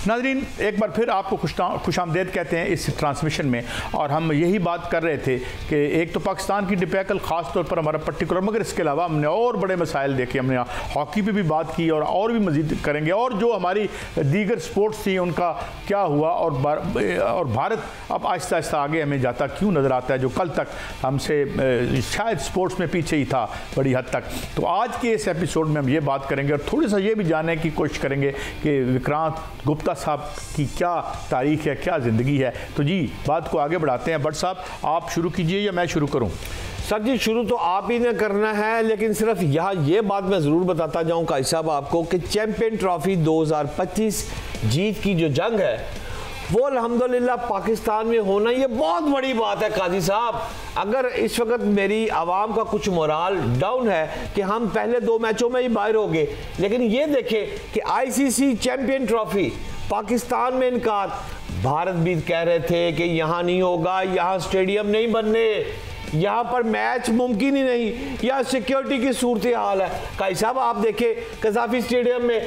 नाज़रीन, एक बार फिर आपको खुशामदेद कहते हैं इस ट्रांसमिशन में। और हम यही बात कर रहे थे कि एक तो पाकिस्तान की डिबेकल ख़ास तौर पर हमारा पर्टिकुलर, मगर इसके अलावा हमने और बड़े मसाइल देखे। हमने हॉकी पे भी बात की और भी मज़ीद करेंगे, और जो हमारी दीगर स्पोर्ट्स थी उनका क्या हुआ, और भारत अब आहिस्ता आहिस्ता आगे हमें जाता क्यों नज़र आता है, जो कल तक हमसे शायद स्पोर्ट्स में पीछे ही था बड़ी हद तक। तो आज के इस एपिसोड में हम ये बात करेंगे और थोड़ी सा ये भी जानने की कोशिश करेंगे कि विक्रांत गुप्ता साहब की क्या तारीख है, क्या ज़िंदगी है। तो जी, बात को आगे बढ़ाते हैं। भट्ट साहब, आप शुरू कीजिए या मैं शुरू करूं? सर जी, शुरू तो आप ही ने करना है, लेकिन सिर्फ यहाँ ये बात मैं ज़रूर बताता जाऊँ काजी साहब आपको कि चैंपियन ट्रॉफी 2025 जीत की जो जंग है वो अल्हम्दुलिल्लाह पाकिस्तान में होना, ये बहुत बड़ी बात है काजी साहब। अगर इस वक्त मेरी आवाम का कुछ मोराल डाउन है कि हम पहले 2 मैचों में ही बाहर हो गए, लेकिन ये देखें कि आईसीसी चैंपियन ट्रॉफी पाकिस्तान में इनकार। भारत भी कह रहे थे कि यहाँ नहीं होगा, यहाँ स्टेडियम नहीं बनने, यहाँ पर मैच मुमकिन ही नहीं, यहाँ सिक्योरिटी की सूरत हाल है। काजी साहब आप देखें कज़ाफी स्टेडियम में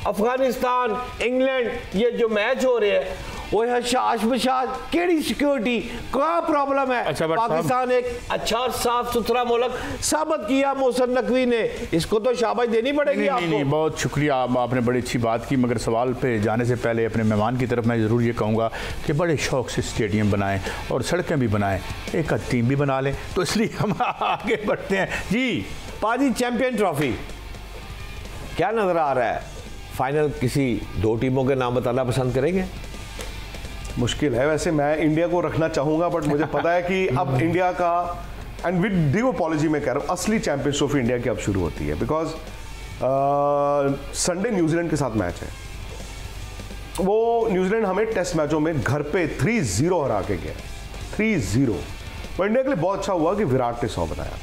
अफगानिस्तान, इंग्लैंड, ये जो मैच हो रहे हैं वो है शाश बशाश, केड़ी सिक्योरिटी, क्या प्रॉब्लम है। अच्छा, पाकिस्तान एक अच्छा और साफ सुथरा मुल्क साबित किया मोहसिन नकवी ने, इसको तो शाबाश देनी पड़ेगी आपको। नहीं, बहुत शुक्रिया, आपने बड़ी अच्छी बात की। मगर सवाल पे जाने से पहले अपने मेहमान की तरफ मैं ज़रूर ये कहूँगा कि बड़े शौक़ से स्टेडियम बनाएं और सड़कें भी बनाएं, एक टीम भी बना लें। तो इसलिए हम आगे बढ़ते हैं जी। पाजी, चैंपियन ट्रॉफी क्या नज़र आ रहा है? फाइनल किसी 2 टीमों के नाम बताना पसंद करेंगे? मुश्किल है वैसे, मैं इंडिया को रखना चाहूँगा, बट मुझे पता है कि अब इंडिया का, एंड विद ड्यू अपॉलॉजी मैं कह रहा हूँ, असली चैंपियंस ट्रॉफी इंडिया की अब शुरू होती है। बिकॉज संडे न्यूजीलैंड के साथ मैच है। वो न्यूजीलैंड हमें टेस्ट मैचों में घर पे 3-0 हरा के गया, 3-0। पर इंडिया के लिए बहुत अच्छा हुआ कि विराट ने 100 बनाया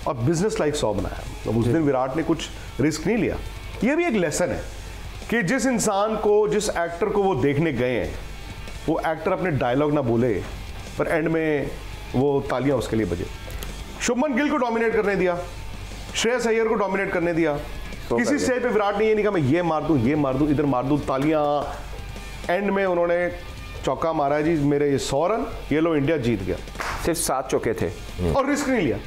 और बिजनेस लाइक 100 बनाया। तो उस दिन विराट ने कुछ रिस्क नहीं लिया। ये भी एक लेसन है कि जिस इंसान को, जिस एक्टर को वो देखने गए हैं, वो एक्टर अपने डायलॉग ना बोले पर एंड में वो तालियां उसके लिए बजे। शुभमन गिल को डोमिनेट करने दिया, श्रेयस अय्यर को डोमिनेट करने दिया। किसी स्टेज पे विराट ने ये नहीं कहा मैं ये मार दूं, ये मार दूं, इधर मार दूं, तालियां। एंड में उन्होंने चौका मारा जी, मेरे ये 100 रन, ये लो इंडिया जीत गया। सिर्फ 7 चौके थे और रिस्क नहीं लिया,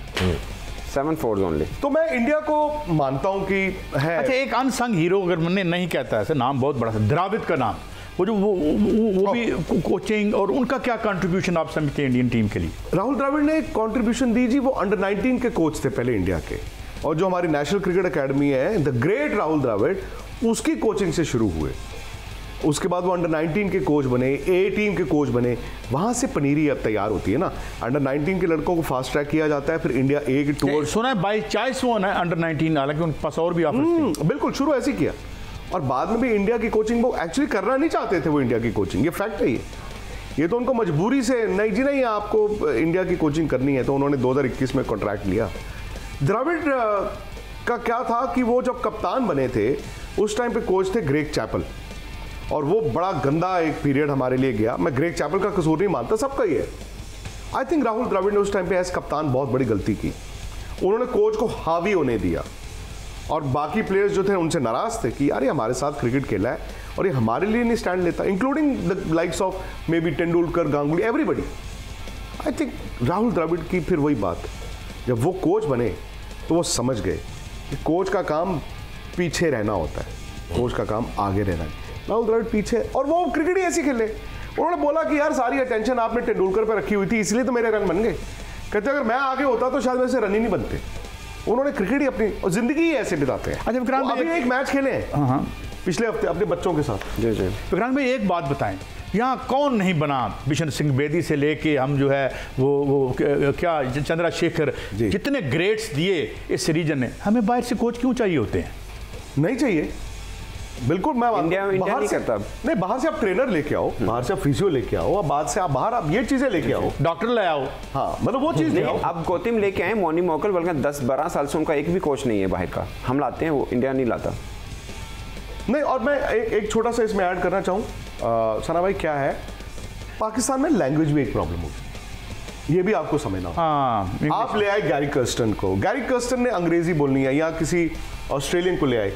7 फोर्स ओनली। तो मैं इंडिया को मानता हूं कि है। अच्छा, एक अनसंग हीरो अगर मैंने नहीं कहता है, नाम बहुत बड़ा, द्रविड़ का नाम, वो जो वो भी कोचिंग, और उनका क्या कंट्रीब्यूशन आप समझते हैं इंडियन टीम के लिए? राहुल द्रविड़ ने कंट्रीब्यूशन दी जी। वो अंडर 19 के कोच थे पहले इंडिया के, और जो हमारी नेशनल क्रिकेट एकेडमी है, द ग्रेट राहुल द्रविड़, उसकी कोचिंग से शुरू हुए। उसके बाद वो अंडर 19 के कोच बने, ए टीम के कोच बने। वहां से पनीरी अब तैयार होती है ना। अंडर 19 के लड़कों को फास्ट ट्रैक किया जाता है, फिर इंडिया ए के टूर। सुना है बाई चाइस वो है अंडर 19, हालांकि उनके पास और भी ऑफर्स थे। बिल्कुल, शुरू ऐसे किया और बाद में भी इंडिया की कोचिंग वो एक्चुअली करना नहीं चाहते थे। वो इंडिया की कोचिंग, ये फैक्ट है। ये तो उनको मजबूरी से, नहीं जी नहीं आपको इंडिया की कोचिंग करनी है, तो उन्होंने 2021 में कॉन्ट्रैक्ट लिया। द्रविड़ का क्या था कि वो जब कप्तान बने थे उस टाइम पे कोच थे ग्रेग चैपल, और वो बड़ा गंदा एक पीरियड हमारे लिए गया। मैं ग्रेग चैपल का कसूर नहीं मानता, सबका ही है। आई थिंक राहुल द्रविड़ ने उस टाइम पे एज कप्तान बहुत बड़ी गलती की। उन्होंने कोच को हावी होने दिया और बाकी प्लेयर्स जो थे उनसे नाराज थे कि यार ये हमारे साथ क्रिकेट खेला है और ये हमारे लिए नहीं स्टैंड लेता, including the likes of may be Tendulkar, Ganguly, everybody. I think Rahul Dravid की फिर वही बात, जब वो कोच बने तो वो समझ गए कि कोच का काम पीछे रहना होता है, कोच का काम आगे रहना है। राहुल द्रविड़ पीछे, और वो क्रिकेट ही ऐसी खेले। उन्होंने बोला कि यार सारी अटेंशन आपने तेंदुलकर पर रखी हुई थी, इसलिए तो मेरे रन बन गए। कहते अगर मैं आगे होता तो शायद वैसे रन ही नहीं बनते। उन्होंने क्रिकेट ही अपनी और जिंदगी ही ऐसे बिताते हैं। अच्छा विक्रांत, अभी एक मैच खेले हैं पिछले हफ्ते अपने बच्चों के साथ। जी जी विक्रांत भाई, एक बात बताएं, यहाँ कौन नहीं बना? बिशन सिंह बेदी से लेके हम जो है वो क्या चंद्रशेखर, जितने ग्रेड्स दिए इस रीजन ने, हमें बाहर से कोच क्यों चाहिए होते हैं? नहीं चाहिए, बिल्कुल। मैं इंडिया नहीं करता। नहीं, बाहर से आप ट्रेनर लेके आओ, बाहर से आप फिजियो लेके आओ, बाद से आप बाहर आप ये चीजें लेके आओ, डॉक्टर ले आओ। हाँ, मतलब वो चीज नहीं। अब गौतम लेके आए मोनी मोकल, बल्कि 10-12 साल से उनका एक भी कोच नहीं है बाहर का। हम लाते हैं, वो इंडिया नहीं लाता। नहीं, और मैं एक छोटा सा इसमें ऐड करना चाहूँ सना भाई, क्या है पाकिस्तान में लैंग्वेज भी एक प्रॉब्लम होगी, ये भी आपको समझना होगा। आप ले आए गैरी कर्स्टन को, गैरी कर्स्टन ने अंग्रेजी बोलनी है, या किसी ऑस्ट्रेलियन को ले आए।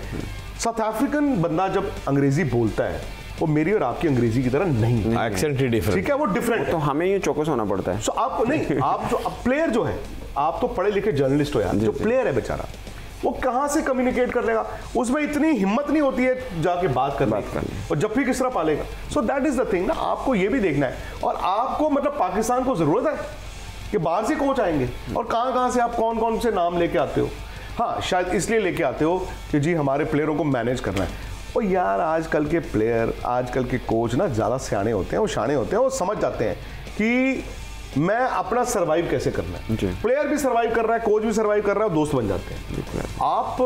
साउथ अफ्रीकन बंदा जब अंग्रेजी बोलता है वो मेरी और आपकी अंग्रेजी की तरह नहीं है, एक्सेंट ही डिफरेंट, ठीक है, वो डिफरेंट तो हमें ये चौकस होना पड़ता है। सो आपको नहीं, आप जो प्लेयर जो है, आप तो पढ़े लिखे जर्नलिस्ट हो यार, जो प्लेयर है बेचारा वो कहां से कम्युनिकेट कर लेगा, उसमें इतनी हिम्मत नहीं होती है जाके बात करने और जब भी किस तरह पालेगा। So that is the thing ना, आपको ये भी देखना है। और आपको मतलब पाकिस्तान को जरूरत है कि बाहर से कोच आएंगे, और कहां से आप कौन कौन से नाम लेके आते हो। हाँ, शायद इसलिए लेके आते हो कि जी हमारे प्लेयरों को मैनेज करना है। और यार आजकल के प्लेयर, आजकल के कोच ना ज़्यादा सियाने होते हैं, वो शाने होते हैं, वो समझ जाते हैं कि मैं अपना सर्वाइव कैसे करना है। प्लेयर भी सर्वाइव कर रहा है, कोच भी सर्वाइव कर रहा है, दोस्त बन जाते हैं। आप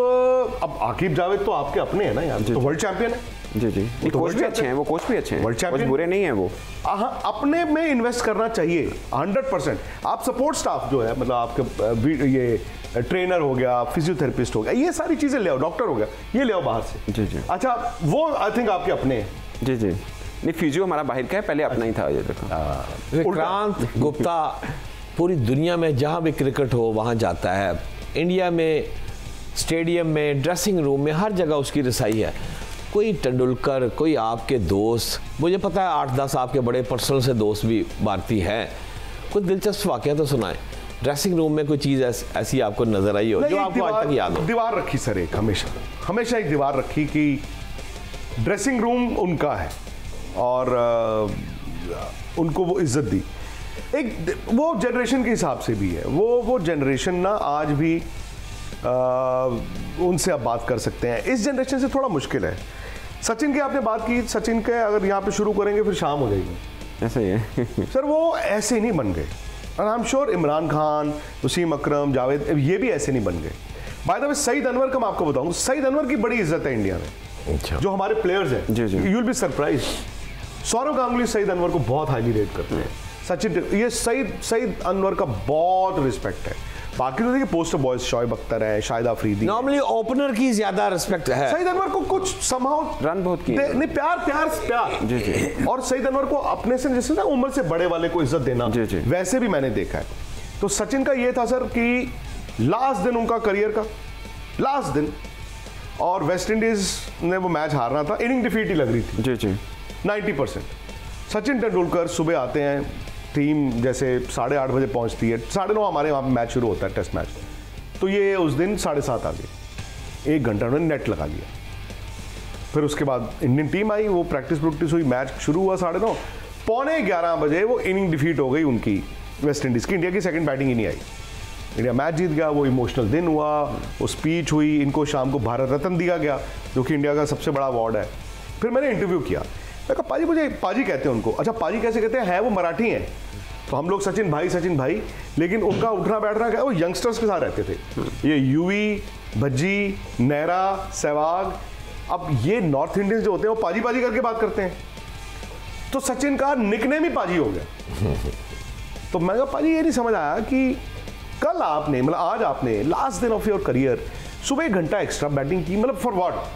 अब आकिब जावेद तो आपके अपने हैं ना यार, तो वर्ल्ड चैंपियन है। जी जी, कोच भी अच्छे हैं, वो कोच भी अच्छे हैं, वर्ल्ड चैंपियन बुरे नहीं है वो। हाँ, अपने में इन्वेस्ट करना चाहिए 100%। आप सपोर्ट स्टाफ जो है, मतलब आपके ये ट्रेनर हो गया, फिजियोथेरेपिस्ट हो गया, ये सारी चीजें ले आओ, डॉक्टर हो गया, ये ले आओ बाहर से। जी जी, अच्छा, वो आई थिंक आपके अपने हैं। जी जी, नहीं फिजियो हमारा बाहर का है, पहले अपना ही था ये देखो। विक्रांत गुप्ता पूरी दुनिया में जहाँ भी क्रिकेट हो वहाँ जाता है, इंडिया में स्टेडियम में, ड्रेसिंग रूम में, हर जगह उसकी रसाई है। कोई तेंदुलकर, कोई आपके दोस्त, मुझे पता है 8-10 आपके बड़े पर्सनल से दोस्त भी भारतीय हैं, कुछ दिलचस्प वाकया तो सुनाएं। ड्रेसिंग रूम में कोई चीज़ ऐसी आपको नजर आई हो जो आपको आज तक याद हो? दीवार रखी सर, एक हमेशा एक दीवार रखी कि ड्रेसिंग रूम उनका है और उनको वो इज्जत दी। एक वो जनरेशन के हिसाब से भी है, वो जनरेशन ना आज भी उनसे आप बात कर सकते हैं। इस जनरेशन से थोड़ा मुश्किल है। सचिन की आपने बात की, सचिन के अगर यहाँ पे शुरू करेंगे फिर शाम हो जाएगी, ऐसा ही है। सर वो ऐसे नहीं बन गए, और I am sure Imran Khan, Wasim Akram, Javed, ये भी ऐसे नहीं बन गए। By the way Saeed Anwar का मैं आपको बताऊं, सईद अनवर की बड़ी इज्जत है इंडिया में। अच्छा। जो हमारे प्लेयर्स हैं, you will be surprise, Saurav Ganguly Saeed Anwar को बहुत हाईली रेट करते हैं। सचिन, ये सईद अनवर का बहुत रिस्पेक्ट है। बाकी तो देखिए पोस्टर बॉयज शोएब अख्तर है, शाहिद अफरीदी, नॉर्मली ओपनर की ज्यादा रिस्पेक्ट है। सईद अनवर को कुछ समहाउ रन बहुत किए, नहीं प्यार जी जी, और सईद अनवर को अपने से जैसे ना उम्र से बड़े वाले को इज्जत देना, जी जी, वैसे भी मैंने देखा है। तो सचिन का ये था सर कि लास्ट दिन उनका करियर का लास्ट दिन, और वेस्ट इंडीज ने वो मैच हारना था, इनिंग डिफीट ही लग रही थी, जी जी, 90%। सचिन तेंदुलकर सुबह आते हैं, टीम जैसे 8:30 बजे पहुंचती है, 9:30 हमारे वहाँ मैच शुरू होता है, टेस्ट मैच। तो ये उस दिन 7:30 आ गए, 1 घंटा उन्होंने नेट लगा लिया। फिर उसके बाद इंडियन टीम आई, वो प्रैक्टिस हुई, मैच शुरू हुआ 9:30, 11:15 बजे वो इनिंग डिफीट हो गई उनकी, वेस्ट इंडीज़ की। इंडिया की सेकंड बैटिंग ही नहीं आई, इंडिया मैच जीत गया। वो इमोशनल दिन हुआ, वो स्पीच हुई, इनको शाम को भारत रत्न दिया गया जो कि इंडिया का सबसे बड़ा अवार्ड है। फिर मैंने इंटरव्यू किया, मैं कहा पाजी, मुझे पाजी कहते हैं उनको। अच्छा पाजी कैसे कहते हैं, वो मराठी हैं, तो हम लोग सचिन भाई, लेकिन उनका उठना बैठना क्या, वो यंगस्टर्स के साथ रहते थे, ये यूवी, भज्जी, नेहरा, सहवाग। अब ये नॉर्थ इंडियंस जो होते हैं वो पाजी करके बात करते हैं, तो सचिन का निकनेम ही पाजी हो गया। तो मैं कहा पाजी ये नहीं समझ आया कि कल आपने, मतलब आज आपने लास्ट दिन ऑफ योर करियर सुबह 1 घंटा एक्स्ट्रा बैटिंग की, मतलब फॉर व्हाट?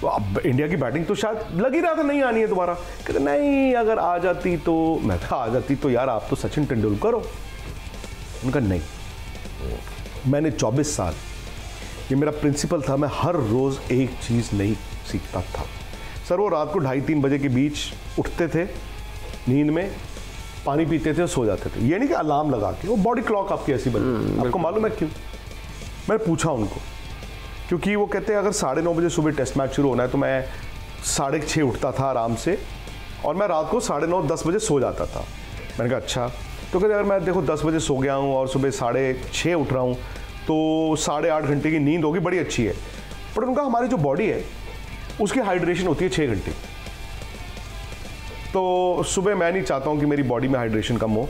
तो अब इंडिया की बैटिंग तो शायद लग ही रहा था नहीं आनी है दोबारा। कहते नहीं, अगर आ जाती तो, मैं कहा आ जाती तो यार आप तो सचिन तेंदुलकर हो। उनका नहीं, मैंने 24 साल, ये मेरा प्रिंसिपल था, मैं हर रोज एक चीज नई सीखता था। सर वो रात को 2:30-3 बजे के बीच उठते थे नींद में, पानी पीते थे और सो जाते थे। ये नहीं कि अलार्म लगा के, वो बॉडी क्लॉक आपकी ऐसी बनी। आपको मालूम है क्यों? मैंने पूछा उनको, क्योंकि वो कहते हैं अगर 9:30 बजे सुबह टेस्ट मैच शुरू होना है तो मैं 6:30 उठता था आराम से, और मैं रात को 9:30-10 बजे सो जाता था। मैंने कहा अच्छा, तो कहते अगर मैं देखो 10 बजे सो गया हूँ और सुबह 6:30 उठ रहा हूँ तो 8.5 घंटे की नींद होगी, बड़ी अच्छी है। पर उनका हमारी जो बॉडी है उसकी हाइड्रेशन होती है 6 घंटे। तो सुबह मैं नहीं चाहता हूँ कि मेरी बॉडी में हाइड्रेशन कम हो।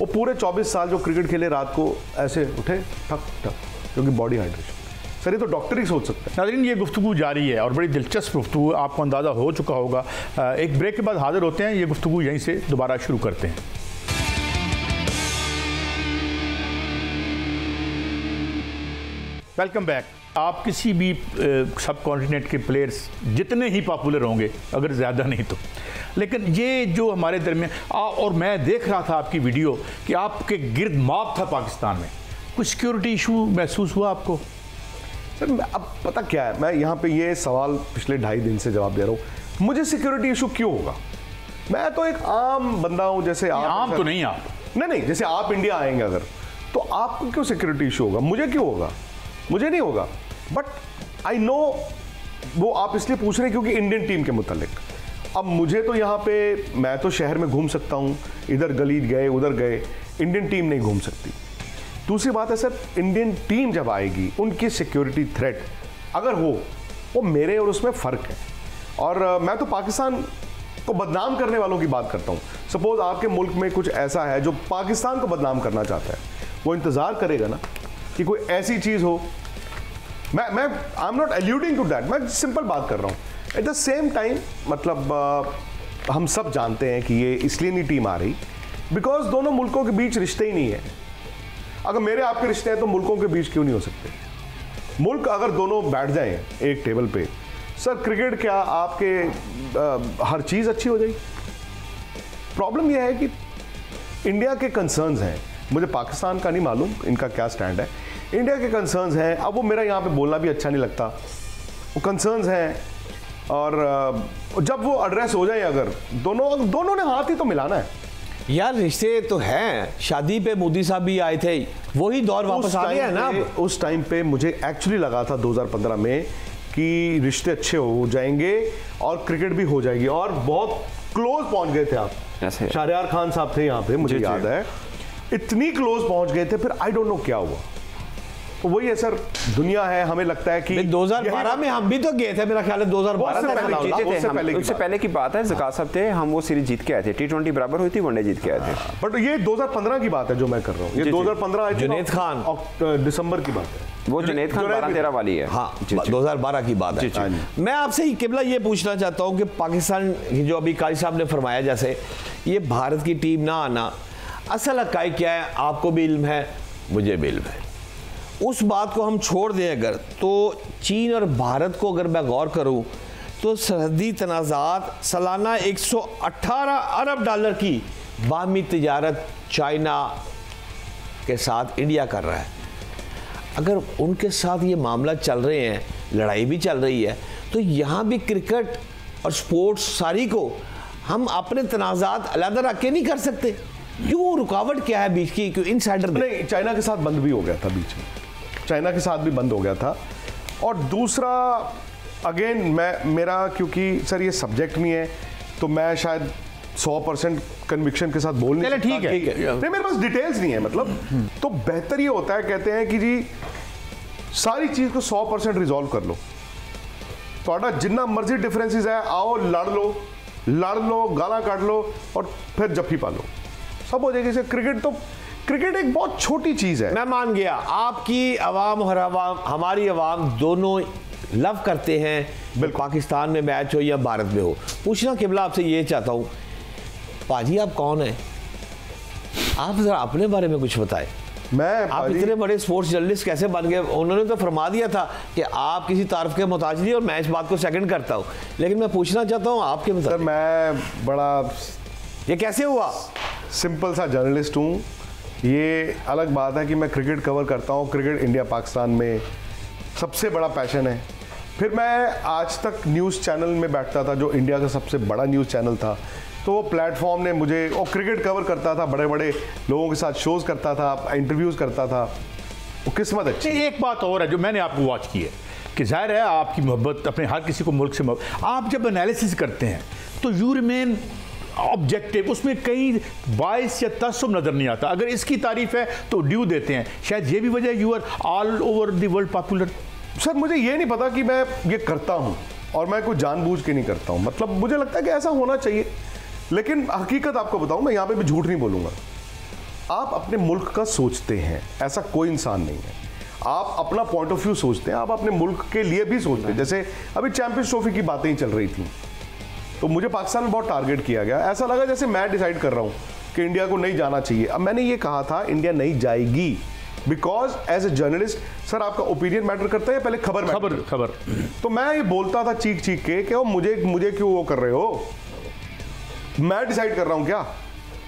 वो पूरे 24 साल जो क्रिकेट खेले, रात को ऐसे उठे ठक ठक, क्योंकि बॉडी हाइड्रेशन। सर ये तो डॉक्टर ही सोच सकते हैं। नाज़रीन, ये गुफ्तगू जारी है और बड़ी दिलचस्प गुफ्तगू, आपको अंदाज़ा हो चुका होगा। एक ब्रेक के बाद हाजिर होते हैं, ये गुफ्तगू यहीं से दोबारा शुरू करते हैं। Welcome back. आप किसी भी सब कॉन्टिनेंट के प्लेयर्स जितने ही पॉपुलर होंगे, अगर ज़्यादा नहीं तो, लेकिन ये जो हमारे दरमियान और मैं देख रहा था आपकी वीडियो कि आपके गिर्द माप था पाकिस्तान में, कुछ सिक्योरिटी इशू महसूस हुआ आपको? सर अब पता क्या है, मैं यहाँ पे ये सवाल पिछले 2.5 दिन से जवाब दे रहा हूँ। मुझे सिक्योरिटी इशू क्यों होगा? मैं तो एक आम बंदा हूं, जैसे आप। आम तो नहीं आप। नहीं, जैसे आप इंडिया आएंगे अगर, तो आपको क्यों सिक्योरिटी इशू होगा? मुझे क्यों होगा? मुझे नहीं होगा। बट आई नो वो आप इसलिए पूछ रहे हैं क्योंकि इंडियन टीम के मुतालिक। अब मुझे तो यहाँ पे, मैं तो शहर में घूम सकता हूँ, इधर गली गए उधर गए, इंडियन टीम नहीं घूम सकती। दूसरी बात है सर, इंडियन टीम जब आएगी, उनकी सिक्योरिटी थ्रेट अगर हो, वो मेरे और उसमें फ़र्क है। और मैं तो पाकिस्तान को बदनाम करने वालों की बात करता हूँ। सपोज आपके मुल्क में कुछ ऐसा है जो पाकिस्तान को बदनाम करना चाहता है, वो इंतज़ार करेगा ना कि कोई ऐसी चीज़ हो। मैं I am not alluding to that, मैं सिंपल बात कर रहा हूँ। एट द सेम टाइम मतलब हम सब जानते हैं कि ये इसलिए नहीं टीम आ रही बिकॉज दोनों मुल्कों के बीच रिश्ते ही नहीं है। अगर मेरे आपके रिश्ते हैं तो मुल्कों के बीच क्यों नहीं हो सकते? मुल्क अगर दोनों बैठ जाएं एक टेबल पे, सर क्रिकेट क्या आपके हर चीज़ अच्छी हो जाएगी। प्रॉब्लम यह है कि इंडिया के कंसर्न्स हैं, मुझे पाकिस्तान का नहीं मालूम इनका क्या स्टैंड है, इंडिया के कंसर्न्स हैं। अब वो मेरा यहाँ पे बोलना भी अच्छा नहीं लगता, वो कंसर्न्स हैं। और जब वो एड्रेस हो जाए, अगर दोनों ने हाथ ही तो मिलाना है यार। रिश्ते तो हैं, शादी पे मोदी साहब भी आए थे, वही दौर वापस आ गया है ना। उस टाइम पे मुझे एक्चुअली लगा था 2015 में कि रिश्ते अच्छे हो जाएंगे और क्रिकेट भी हो जाएगी, और बहुत क्लोज पहुंच गए थे आप। शाहरियार खान साहब थे यहाँ पे, मुझे याद है, इतनी क्लोज पहुंच गए थे। फिर आई डोंट नो क्या हुआ। तो वही है सर, दुनिया है, हमें लगता है कि 2012 में हम भी तो गए थे, मेरा ख्याल है 2012 उससे पहले की बात है। ज़का साहब थे, हम वो सीरीज जीत के आए थे, T20 बराबर हुई थी, वनडे जीत के आए थे। बट ये 2015 की बात है जो मैं कर रहा हूँ, ये 2015 जुनैद खान दिसंबर की बात है, वो जुनैद खान 12-13 वाली है। हाँ, 2012 की बात है। मैं आपसे किबला ये पूछना चाहता हूँ कि पाकिस्तान जो अभी काजी साहब ने फरमाया, जैसे ये भारत की टीम ना आना, असल हक़ाइक़ क्या है? आपको भी इल्म है, मुझे भी इल्म है। उस बात को हम छोड़ दें अगर, तो चीन और भारत को अगर मैं गौर करूं तो सरहदी तनाज़ात सालाना 118 अरब डॉलर की बाहमी तिजारत चाइना के साथ इंडिया कर रहा है। अगर उनके साथ ये मामला चल रहे हैं, लड़ाई भी चल रही है, तो यहाँ भी क्रिकेट और स्पोर्ट्स सारी को हम अपने तनाज़ात अलग रख के नहीं कर सकते? क्यों, रुकावट क्या है बीच की? क्यों इनसाइडर नहीं, चाइना के साथ बंद भी हो गया था, बीच में चाइना के साथ भी बंद हो गया था। और दूसरा अगेन मेरा, क्योंकि सर ये सब्जेक्ट नहीं है तो मैं शायद 100% कन्विक्शन के साथ बोल नहीं सकता। ठीक है, नहीं मेरे पास डिटेल्स नहीं है, मतलब तो बेहतर ये होता है, कहते हैं कि जी सारी चीज़ को 100% रिजॉल्व कर लो, थोड़ा जितना मर्जी डिफरेंसेस है, आओ लड़ लो, गाला काट लो और फिर जफ्फी पालो, सब हो जाएगी। क्रिकेट एक बहुत छोटी चीज़ है। मैं मान गया, आपकी आवाम और हमारी आवाम दोनों लव करते हैं, पाकिस्तान में मैच हो या भारत में हो। पूछना किबला आपसे ये चाहता हूँ, पाजी आप कौन हैं? आप जरा अपने बारे में कुछ बताएं। आप इतने बड़े स्पोर्ट्स जर्नलिस्ट कैसे बन गए? उन्होंने तो फरमा दिया था कि आप किसी तारीफ के मोहताज नहीं और मैं इस बात को सेकंड करता हूँ, लेकिन मैं पूछना चाहता हूँ आपके मतलब। सर मैं बड़ा, ये कैसे हुआ? सिंपल सा जर्नलिस्ट हूँ। ये अलग बात है कि मैं क्रिकेट कवर करता हूँ, क्रिकेट इंडिया पाकिस्तान में सबसे बड़ा पैशन है। फिर मैं आज तक न्यूज़ चैनल में बैठता था जो इंडिया का सबसे बड़ा न्यूज़ चैनल था, तो वो प्लेटफॉर्म ने मुझे, और क्रिकेट कवर करता था, बड़े बड़े लोगों के साथ शोज़ करता था, इंटरव्यूज़ करता था, वो किस्मत अच्छी। एक बात और है जो मैंने आपको वॉच की है कि जाहिर है आपकी मोहब्बत अपने हर किसी को मुल्क से मोहब्बत, आप जब एनालिसिस करते हैं तो यू रिमेन ऑब्जेक्टिव, उसमें कहीं बाइस या तसम नज़र नहीं आता। अगर इसकी तारीफ है तो ड्यू देते हैं, शायद ये भी वजह you are all over the world popular. Sir मुझे ये नहीं पता कि मैं ये करता हूँ और मैं कोई जानबूझ के नहीं करता हूँ, मतलब मुझे लगता है कि ऐसा होना चाहिए। लेकिन हकीकत आपको बताऊँ, मैं यहाँ पे भी झूठ नहीं बोलूँगा, आप अपने मुल्क का सोचते हैं, ऐसा कोई इंसान नहीं है। आप अपना पॉइंट ऑफ व्यू सोचते हैं, आप अपने मुल्क के लिए भी सोचते हैं। जैसे अभी चैंपियंस ट्रॉफी की बातें ही चल रही थी, तो मुझे पाकिस्तान में बहुत टारगेट किया गया। ऐसा लगा जैसे मैं डिसाइड कर रहा हूँ कि इंडिया को नहीं जाना चाहिए। अब मैंने ये कहा था इंडिया नहीं जाएगी, because as a journalist sir आपका ओपिनियन मैटर करता है, पहले खबर। तो मैं ये बोलता था चीख के कि मुझे क्यों वो कर रहे हो, मैं डिसाइड कर रहा हूँ क्या,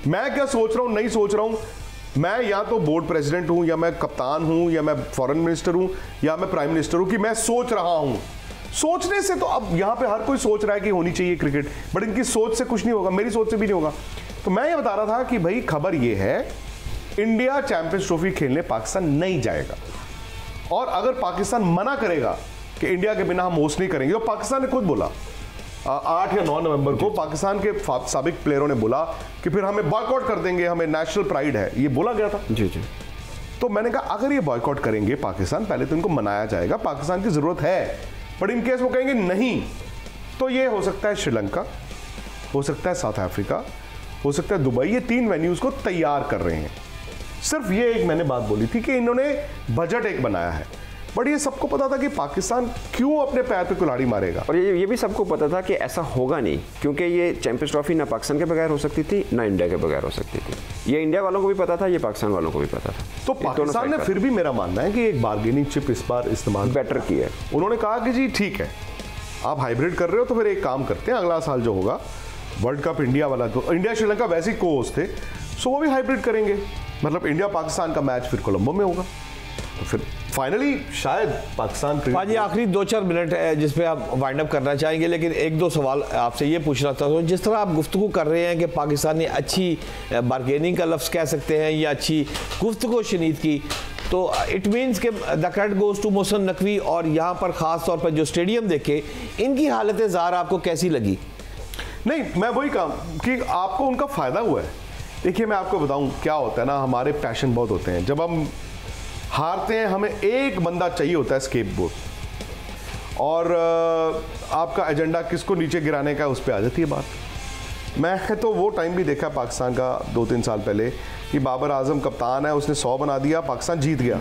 मैं क्या सोच रहा हूँ नहीं सोच रहा हूँ। मैं या तो बोर्ड प्रेसिडेंट हूँ, या मैं कप्तान हूँ, या मैं फॉरेन मिनिस्टर हूँ, या मैं प्राइम मिनिस्टर हूँ, कि मैं सोच रहा हूँ। सोचने से तो अब यहाँ पे हर कोई सोच रहा है कि होनी चाहिए क्रिकेट, बट इनकी सोच से कुछ नहीं होगा, मेरी सोच से भी नहीं होगा। तो मैं ये बता रहा था कि भाई खबर ये है, इंडिया चैंपियंस ट्रॉफी खेलने पाकिस्तान नहीं जाएगा, और अगर पाकिस्तान मना करेगा कि इंडिया के बिना हम होस्ट नहीं करेंगे, और पाकिस्तान ने खुद बोला 8 या 9 नवंबर को पाकिस्तान के साबिक प्लेयरों ने बोला कि फिर हमें बॉयकॉट कर देंगे, हमें नेशनल प्राइड है, ये बोला गया था। जी जी। तो मैंने कहा अगर ये बॉयकॉट करेंगे पाकिस्तान, पहले तो इनको मनाया जाएगा, पाकिस्तान की जरूरत है, बट इन केस वो कहेंगे नहीं, तो ये हो सकता है श्रीलंका, हो सकता है साउथ अफ्रीका, हो सकता है दुबई, ये 3 वेन्यूज को तैयार कर रहे हैं। सिर्फ ये एक मैंने बात बोली थी कि इन्होंने बजट एक बनाया है, बट ये सबको पता था कि पाकिस्तान क्यों अपने पैर पे कुल्हाड़ी मारेगा, और ये भी सबको पता था कि ऐसा होगा नहीं, क्योंकि ये चैंपियंस ट्रॉफी ना पाकिस्तान के बगैर हो सकती थी ना इंडिया के बगैर हो सकती थी। ये इंडिया वालों को भी पता था, ये पाकिस्तान वालों को भी पता था। तो पाकिस्तान ने फिर भी, मेरा मानना है कि एक बार्गेनिंग चिप इस बार इस्तेमाल बेटर किया है। उन्होंने कहा कि जी ठीक है, आप हाइब्रिड कर रहे हो, तो फिर एक काम करते हैं, अगला साल जो होगा वर्ल्ड कप इंडिया वाला, तो इंडिया श्रीलंका वैसे ही को होस्ट थे, सो वो भी हाइब्रिड करेंगे, मतलब इंडिया पाकिस्तान का मैच फिर कोलंबो में होगा, तो फिर फाइनली शायद पाकिस्तान। पाजी आखिरी 2-4 मिनट है जिसपे आप वाइंड अप करना चाहेंगे, लेकिन 1-2 सवाल आपसे ये पूछना चाहता हूँ। जिस तरह आप गुफ्तगू कर रहे हैं कि पाकिस्तान ने अच्छी बार्गेनिंग का लफ्ज़ कह सकते हैं या अच्छी गुफ्तगू शनीद की, तो इट मीन्स कि the credit goes to Mohsin Naqvi, और यहाँ पर ख़ास तौर पर जो स्टेडियम देखे, इनकी हालत ज़ार आपको कैसी लगी? नहीं, मैं वही काम कि आपको उनका फ़ायदा हुआ है। देखिए मैं आपको बताऊं क्या होता है ना, हमारे पैशन बहुत होते हैं, जब हम हारते हैं हमें एक बंदा चाहिए होता है स्केप बोर्ड, और आपका एजेंडा किसको नीचे गिराने का है उस पर आ जाती है बात। मैं तो वो टाइम भी देखा पाकिस्तान का 2-3 साल पहले कि बाबर आजम कप्तान है, उसने 100 बना दिया, पाकिस्तान जीत गया,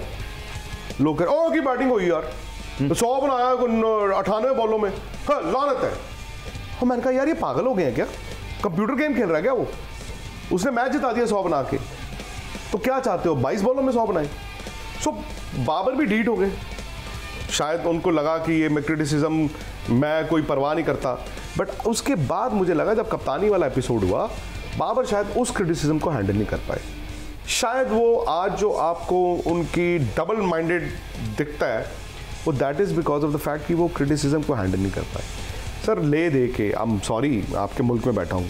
लोग कह रहे की बैटिंग हुई यार, 100 बनाया 98 बॉलों में, हाँ लानत है। और मैंने कहा यार ये पागल हो गए हैं क्या, कंप्यूटर गेम खेल रहा है क्या वो, उसने मैच जिता दिया 100 बना के, तो क्या चाहते हो 22 बॉलों में 100 बनाए। सो बाबर भी डीट हो गए, शायद उनको लगा कि ये मैं क्रिटिसिज्म मैं कोई परवाह नहीं करता, बट उसके बाद मुझे लगा जब कप्तानी वाला एपिसोड हुआ, बाबर शायद उस क्रिटिसिज्म को हैंडल नहीं कर पाए। शायद वो आज जो आपको उनकी डबल माइंडेड दिखता है, वो that is because of the fact कि वो क्रिटिसिज्म को हैंडल नहीं कर पाए। सर ले दे के, आई एम सॉरी आपके मुल्क में बैठा हूँ,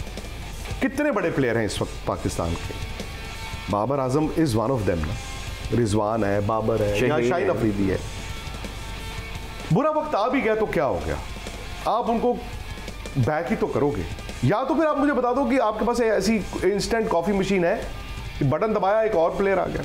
कितने बड़े प्लेयर हैं इस वक्त पाकिस्तान के, Babar Azam is one of them ना, रिजवान है, बाबर है, यहाँ शाहिन अफरीदी है। बुरा वक्त आ भी गया तो क्या हो गया, आप उनको बैक ही तो करोगे, या तो फिर आप मुझे बता दो कि आपके पास ऐसी इंस्टेंट कॉफ़ी मशीन है कि बटन दबाया एक और प्लेयर आ गया,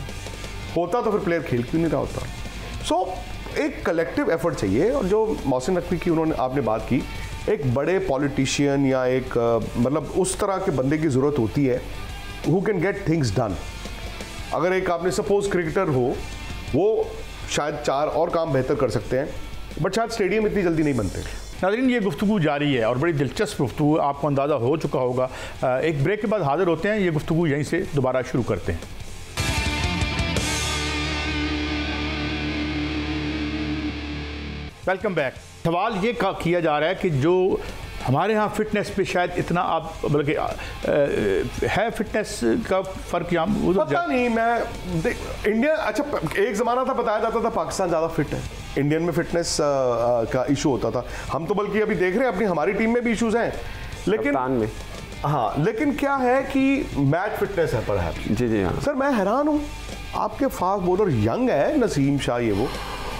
होता तो फिर प्लेयर खेल क्यों नहीं रहा होता। सो एक कलेक्टिव एफर्ट चाहिए, और जो मोहसिन नकवी की उन्होंने आपने बात की, एक बड़े पॉलिटिशियन या एक मतलब उस तरह के बंदे की ज़रूरत होती है who can get things done. अगर एक आपने सपोज क्रिकेटर हो, वो शायद 4 और काम बेहतर कर सकते हैं, बट शायद स्टेडियम इतनी जल्दी नहीं बनते। नाज़रीन ये गुफ्तगू जारी है और बड़ी दिलचस्प गुफ्तगू, आपको अंदाज़ा हो चुका होगा। एक ब्रेक के बाद हाजिर होते हैं, ये गुफ्तगू यहीं से दोबारा शुरू करते हैं। Welcome back. सवाल ये किया जा रहा है कि जो हमारे यहाँ फिटनेस पे शायद इतना आप बल्कि है फिटनेस का फ़र्क यहाँ पता नहीं। मैं इंडिया, अच्छा एक ज़माना था बताया जाता था पाकिस्तान ज़्यादा फिट है, इंडियन में फिटनेस का इशू होता था। हम तो बल्कि अभी देख रहे हैं अपनी हमारी टीम में भी इशूज़ हैं, लेकिन में हाँ, लेकिन क्या है कि मैच फिटनेस है पर है। जी जी हाँ सर मैं हैरान हूँ, आपके फास्ट बॉलर यंग है नसीम शाह, ये वो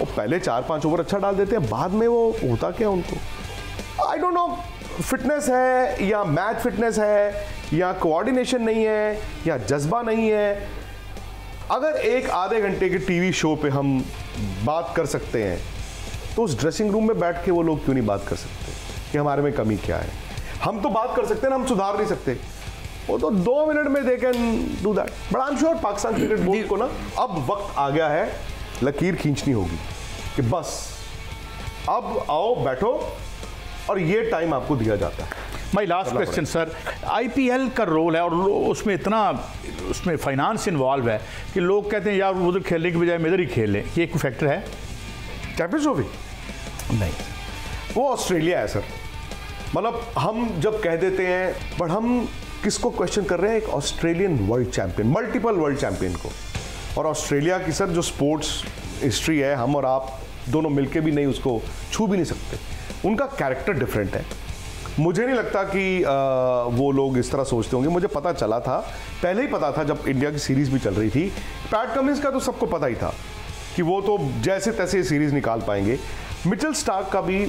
पहले 4-5 ओवर अच्छा डाल देते हैं, बाद में वो होता क्या उनको, आई डोंट नो फिटनेस है या मैच फिटनेस है या कोऑर्डिनेशन नहीं है या जज्बा नहीं है। अगर एक आधे घंटे के टीवी शो पे हम बात कर सकते हैं, तो उस ड्रेसिंग रूम में बैठ के वो लोग क्यों नहीं बात कर सकते कि हमारे में कमी क्या है। हम तो बात कर सकते हैं ना, हम सुधार नहीं सकते, वो तो 2 मिनट में they can do that. But I am sure Pakistan cricket board को ना अब वक्त आ गया है, लकीर खींचनी होगी कि बस अब आओ बैठो, और ये टाइम आपको दिया जाता है। My last question sir, IPL का रोल है और उसमें इतना उसमें फाइनेंस इन्वॉल्व है कि लोग कहते हैं यार उधर खेलने की बजाय इधर ही खेल लें, ये एक फैक्टर है? चैंपियंस ट्रॉफी नहीं, वो ऑस्ट्रेलिया है सर। मतलब हम जब कह देते हैं, बट हम किसको क्वेश्चन कर रहे हैं? एक Australian world champion, multiple world champion को। और ऑस्ट्रेलिया की सर जो स्पोर्ट्स हिस्ट्री है, हम और आप दोनों मिलके भी नहीं उसको छू भी नहीं सकते। उनका कैरेक्टर डिफरेंट है। मुझे नहीं लगता कि वो लोग इस तरह सोचते होंगे। मुझे पता चला था, पहले ही पता था जब इंडिया की सीरीज़ भी चल रही थी। पैट कमिंस का तो सबको पता ही था कि वो तो जैसे तैसे सीरीज़ निकाल पाएंगे। मिचेल स्टार्क का भी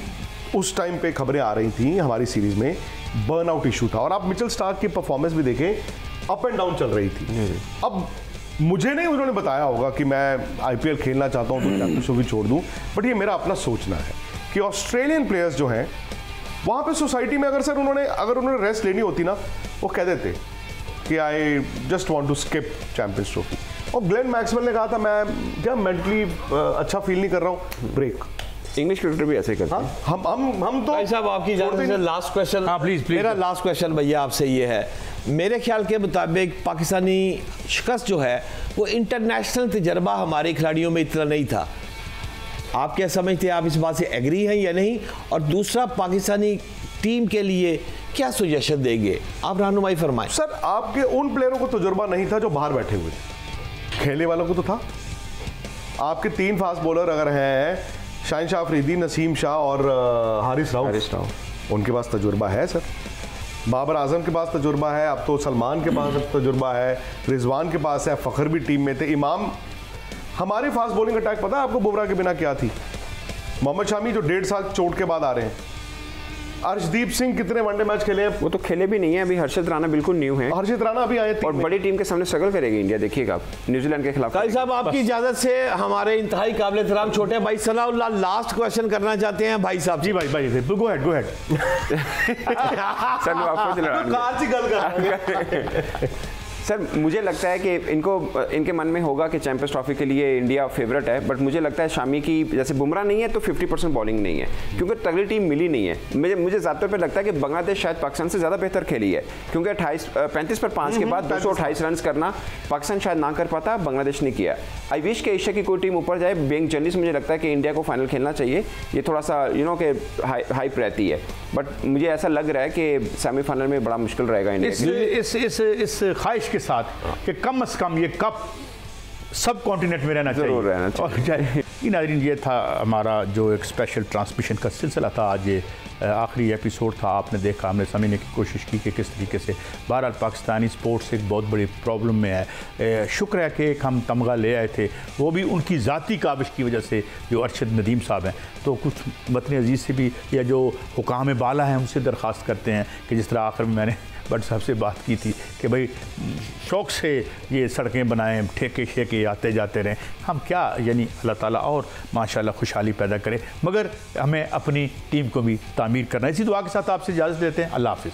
उस टाइम पे खबरें आ रही थी हमारी सीरीज़ में, बर्नआउट इशू था। और आप मिचेल स्टार्क की परफॉर्मेंस भी देखें, अप एंड डाउन चल रही थी। अब मुझे नहीं उन्होंने बताया होगा कि मैं आईपीएल खेलना चाहता हूँ तो चैंपियनशिप भी छोड़ दूँ, बट ये मेरा अपना सोचना है कि ऑस्ट्रेलियन प्लेयर्स जो हैं वहाँ पे सोसाइटी में अगर उन्होंने रेस्ट लेनी होती ना, वो कह देते कि I just want to skip champions trophy. और ग्लेन मैक्सवेल ने कहा था मैं क्या मेंटली अच्छा फील नहीं कर रहा हूँ, ब्रेक। इंग्लिश क्रिकेटर भी ऐसे ही करते हैं। हम तो भाई साहब आपकी इजाजत से लास्ट क्वेश्चन। हाँ प्लीज। मेरा लास्ट क्वेश्चन भैया आपसे ये है, मेरे ख्याल के मुताबिक पाकिस्तानी शिकस्त जो है वो इंटरनेशनल तजर्बा हमारे खिलाड़ियों में इतना नहीं था। आप क्या समझते हैं, आप इस बात से एग्री हैं या नहीं? और दूसरा, पाकिस्तानी टीम के लिए क्या सुजेशन देंगे, आप रहनुमाई फरमाएं। सर, आपके उन प्लेयरों को तजुर्बा नहीं था जो बाहर बैठे हुए थे, खेलने वालों को तो था। आपके 3 फास्ट बॉलर अगर हैं, शाहिन शाह अफरीदी, नसीम शाह और हारिस राव, उनके पास तजुर्बा है सर। बाबर आजम के पास तजुर्बा है, अब तो सलमान के पास तजुर्बा है, रिजवान के पास है, फ़खर भी टीम में थे, इमाम। हमारे फास्ट बॉलिंग अटैक पता है आपको बुमराह के बिना क्या थी? मोहम्मद शामी जो 1.5 साल चोट के बाद आ रहे हैं, अर्शदीप सिंह कितने वनडे मैच खेले हैं? वो तो खेले भी नहीं है अभी। हर्षित राणा बिल्कुल न्यू है। हर्षित राणा अभी आए और बड़ी टीम के सामने स्ट्रगल करेगी इंडिया, देखिएगा आप न्यूजीलैंड के खिलाफ। काजी साहब आपकी इजाजत से हमारे इंतहाई काबिल एहतराम छोटे भाई सनाउल्लाह लास्ट क्वेश्चन करना चाहते हैं भाई साहब। जी भाई गो हेड। सर मैं आपको सर मुझे लगता है कि इनके मन में होगा कि चैंपियंस ट्रॉफी के लिए इंडिया फेवरेट है, बट मुझे लगता है शामी की जैसे बुमराह नहीं है तो 50% बॉलिंग नहीं है, क्योंकि तगड़ी टीम मिली नहीं है। मुझे ज़्यादातर पे लगता है कि बांग्लादेश शायद पाकिस्तान से ज़्यादा बेहतर खेली है, क्योंकि 35 पर 5 के बाद 228 रन करना पाकिस्तान शायद ना कर पाता, बांग्लादेश ने किया। आई विश के एशिया की कोई टीम ऊपर जाए। बेइंग जर्नलिस्ट मुझे लगता है कि इंडिया को फाइनल खेलना चाहिए, ये थोड़ा सा के हाइप रहती है, बट मुझे ऐसा लग रहा है कि सेमीफाइनल में बड़ा मुश्किल रहेगा इंडिया। इस ख्वाहिश के साथ कि कम से कम ये कप सब कॉन्टिनेंट में रहना चाहिए। नाज़रीन, ये था हमारा जो एक स्पेशल ट्रांसमिशन का सिलसिला था। आज ये आखिरी एपिसोड था। आपने देखा, हमने समझने की कोशिश की कि किस तरीके से बहरहाल पाकिस्तानी स्पोर्ट्स एक बहुत बड़ी प्रॉब्लम में है। शुक्र है कि एक हम तमगा ले आए थे, वो भी उनकी ज़ाती काविश की वजह से, जो अरशद नदीम साहब हैं। तो कुछ वतन अजीज़ से भी या जो हुकाम बाला हैं उनसे दरख्वास्त करते हैं कि जिस तरह आखिर में मैंने बट साहब से बात की थी कि भाई शौक़ से ये सड़कें बनाएं, ठेके शेके आते जाते रहें। हम क्या यानी अल्लाह ताला और माशाल्लाह खुशहाली पैदा करें, मगर हमें अपनी टीम को भी तामीर करना है। इसी दुआ के साथ आपसे इजाज़त देते हैं। अल्लाह हाफ़िज़।